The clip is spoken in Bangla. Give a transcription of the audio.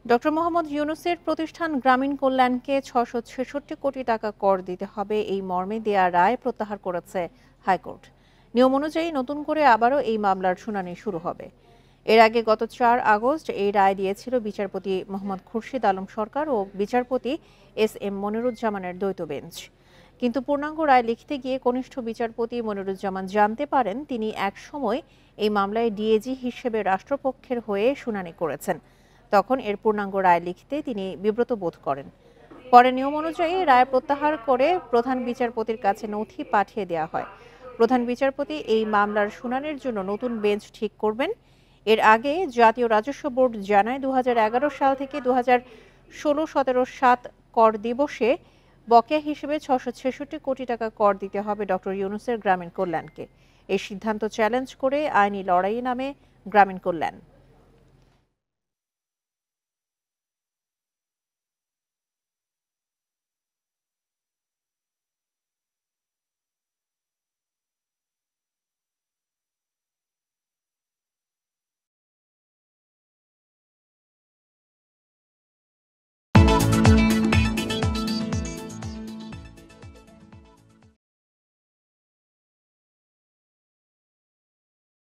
ডক্টর মোহাম্মদ ইউনূসের প্রতিষ্ঠান গ্রামীণ কল্যাণকে ৬৬৬ কোটি টাকা কর দিতে হবে এই মর্মে দেয়া রায় প্রত্যাহার করেছে হাইকোর্ট। নিয়ম অনুযায়ী নতুন করে আবারও এই মামলার শুনানি শুরু হবে। এর আগে গত ৪ আগস্ট এই রায় দিয়েছিল বিচারপতি মোহাম্মদ খুরশিদ আলম সরকার ও বিচারপতি এস.এম. মনিরুজ্জামানের দ্বৈত বেঞ্চ। কিন্তু পূর্ণাঙ্গ রায় লিখতে গিয়ে কনিষ্ঠ বিচারপতি মনিরুজ্জামান জানতে পারেন তিনি একসময় এই মামলায় ডিএজি হিসেবে রাষ্ট্রপক্ষের হয়ে শুনানি করেছেন। তখন এর পূর্ণাঙ্গ রায় লিখতে তিনি বিব্রত বোধ করেন। পরে নিয়ম অনুযায়ী রায় প্রত্যাহার করে প্রধান বিচারপতির কাছে নথি পাঠিয়ে দেওয়া হয়। প্রধান বিচারপতি এই মামলার শুনানির জন্য নতুন বেঞ্চ ঠিক করবেন। এর আগে জাতীয় রাজস্ব বোর্ড জানায় ২০১১ সাল থেকে ২০১৬-১৭ ৭ কর দিবসে বকেয়া হিসেবে ৬৬৬ কোটি টাকা কর দিতে হবে ডক্টর ইউনূসের গ্রামীণ কল্যাণকে। এই সিদ্ধান্ত চ্যালেঞ্জ করে আইনি লড়াইয়ে নামে গ্রামীণ কল্যাণ।